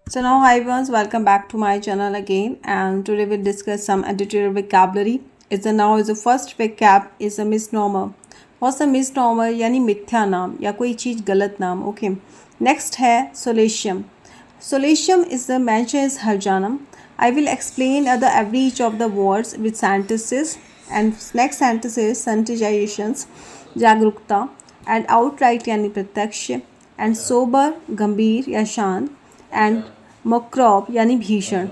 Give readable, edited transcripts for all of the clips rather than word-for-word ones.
So now hi everyone, welcome back to my channel again, and today we'll discuss some editorial vocabulary. Is the first vocab is a misnomer. What's a misnomer? यानी मिथ्या नाम या कोई चीज़ गलत नाम. Okay. Next है solatium. Solatium is the mention is हरजानम. I will explain the every each of the words with sentences, and next sentence is sensitizations, जागरूकता, and outright यानी प्रत्यक्ष, and sober गंभीर या शांत, and मक्रॉब यानी भीषण.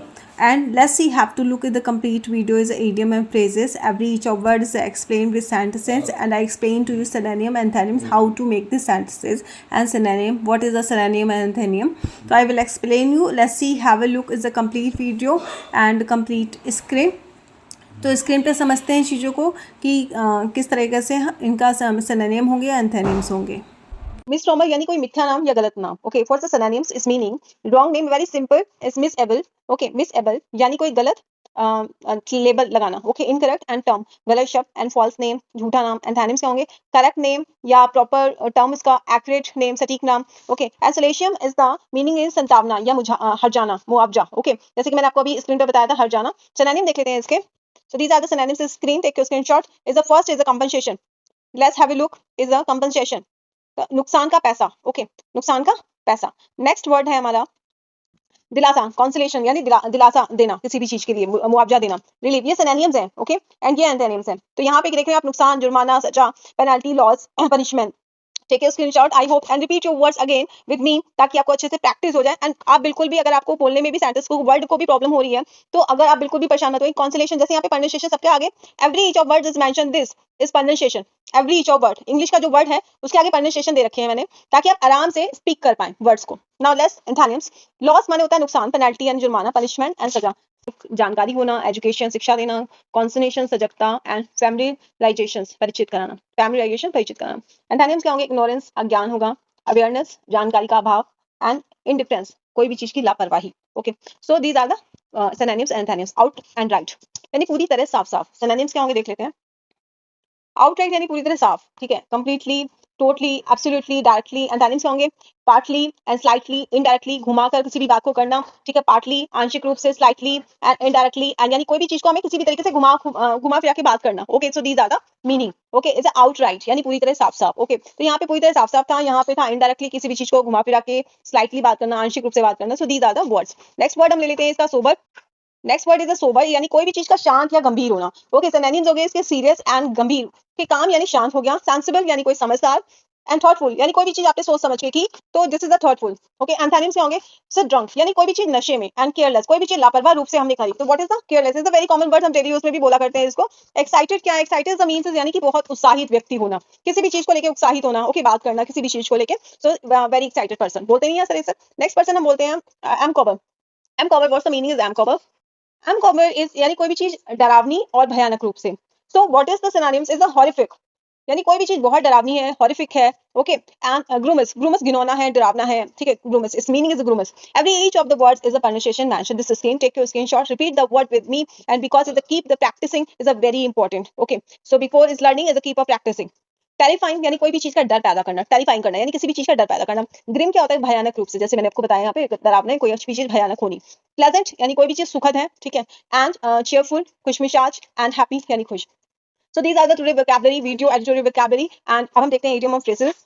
And let's see, have to look at the complete video is idiom and phrases. Every each of word is explained with sentences, and I explain to you synonym and antonyms, how to make the sentences and synonym. What is a synonym and antonym? So I will explain you. Let's see, have a look is the complete video and complete screen. तो screen पे समझते हैं चीज़ों को कि किस तरीके से इनका सिनोनिम होंगे या एंथोनिम्स होंगे. Misnomer यानी कोई मिथ्या नाम या गलत नाम. Okay, for the synonyms is meaning wrong name, very simple, is misable. Okay, misable यानी कोई गलत लेबल लगाना. Okay, incorrect and term गलत शब्द, and false name झूठा नाम. Antonyms क्या होंगे? Correct name या proper term इसका accurate name सटीक नाम. Okay, and solatium is the meaning is संतावना या हर्जाना, मुआवजा. Okay, जैसे कि मैंने आपको अभी स्क्रीन पर बताया था हर्जाना. Synonym देख लेते हैं इसके. So these are the synonyms in screen. Take your screenshot. Is the first is the compensation. Let's have a look. Is a compensation. नुकसान का पैसा. ओके, नुकसान का पैसा. नेक्स्ट वर्ड है हमारा दिलासा, कॉन्सोलेशन यानी दिलासा देना किसी भी चीज के लिए, मुआवजा देना, रिलीफ. ये सिनोनिम्स हैं. ओके, एंड ये एंटोनिम्स हैं. तो यहाँ पे देख रहे हैं आप नुकसान, जुर्माना, सजा, penalty, loss, punishment. Take a screenshot. I hope and repeat your words again with me, ताकि आपको अच्छे से प्रैक्टिस हो जाए. एंड आप बिल्कुल भी, अगर आपको बोलने में भी सेंटेंस को वर्ड को भी प्रॉब्लम हो रही है, तो अगर आप बिल्कुल भी परेशान मत होइए. कॉन्सोलेशन जैसे यहाँ पे प्रोनाउंसिएशन सबके आगे every each of words is mention this is pronunciation. Every each of word English का जो वर्ड है उसके आगे प्रोनाउंसिएशन दे रखे हैं मैंने, ताकि आप आराम से स्पीक कर पाएं वर्ड्स को. Now let's एंथोनिम्स. लॉस माने होता है नुकसान, पेनल्टी यानी जुर्माना, पनिशमेंट एंड सजा. जानकारी होना, एजुकेशन शिक्षा देना, कॉन्सोनेशन सजगता, एंड फैमिलीलाइजेशन परिचित कराना. फैमिलीलाइजेशन परिचित कराना. एंथोनिम्स क्या होंगे? इग्नोरेंस अज्ञान होगा, अवेयरनेस जानकारी का अभाव, एंड इंडिफरेंस कोई भी चीज की लापरवाही. Okay, so these are the synonyms and antonyms. Out and right यानी पूरी तरह साफ साफ. सिनोनिम्स क्या होंगे देख लेते हैं. आउटराइट यानी पूरी तरह साफ, ठीक है, completely, totally, absolutely, directly. Antonyms क्या होंगे? पार्टली एंड स्लाइटली, इनडायरेक्टली, घुमाकर किसी भी बात को करना, ठीक है, पार्टली आंशिक रूप से, स्लाइटली एंड इनडायरेक्टली, एंड यानी कोई भी चीज को हमें किसी भी तरीके से घुमा फिरा के बात करना. Okay, so these are the meaning. Okay, is outright यानी पूरी तरह साफ साफ. ओके, तो यहाँ पे पूरी तरह साफ साफ था, यहाँ पे था इनडायरेक्टली किसी भी चीज को घुमा फिरा के, स्लाइटली बात करना, आंशिक रूप से बात करना. So these are the words. Next word हम ले लेते हैं इसका sober. Next word is a sober यानी कोई भी चीज का शांत या गंभीर होना. ओके, सिनोनिम्स हो गए इसके सीरियस एंड गंभीर. के काम यानी शांत हो गया, सेंसिबल यानी कोई समझदार, एंड थॉटफुल यानी कोई भी चीज आपने सोच समझ के की, तो this is a thoughtful. Okay, antonyms क्या होंगे? सो ड्रंक यानी कोई भी चीज नशे में, एंड केयरलेस कोई भी चीज लापरवाह रूप से हमने करी. तो what is the careless? Is a very common word, हम डेली यूज में भी बोला करते हैं इसको. एक्साइटेड क्या है? एक्साइटेड द मींस यानी कि बहुत उत्साहित व्यक्ति होना, किसी भी चीज को लेके उत्साहित होना. ओके, बात करना किसी भी चीज को लेके. सो वेरी एक्साइटेड पर्सन बोलते नहीं है सर. नेक्स्ट पर्सन हम बोलते हैं macabre. Macabre, what's the meaning is macabre? Macabre is यानी कोई भी चीज डरावनी और भयानक रूप से. So what is the synonyms? Is a horrific यानी कोई भी चीज बहुत डरावनी है, हॉरिफिक है. ओके, एंड ग्रूमस, ग्रूमस घिनौना है, डरावना है, ठीक है, gruesome. It's meaning is gruesome. Every each of the words is a pronunciation mention this screen. Take your screenshot, repeat the word with me, and because is the keep the practicing is a very important. Okay, so before is learning is a keep of practicing. Terrifying यानी कोई भी चीज का डर पैदा करना, terrifying करना यानी किसी भी चीज का डर पैदा करना. ग्रिम क्या होता है? भयानक रूप से, जैसे मैंने आपको बताया यहाँ पे, डरावना है, कोई अच्छी चीज भयानक होनी. प्लेजेंट यानी कोई भी चीज सुखद है, ठीक है, एंड चीयरफुल खुशमिजाज, एंड हैप्पी यानी खुश. So these are the today vocabulary video, editorial vocabulary, and अब हम देखते हैं idiom of phrases.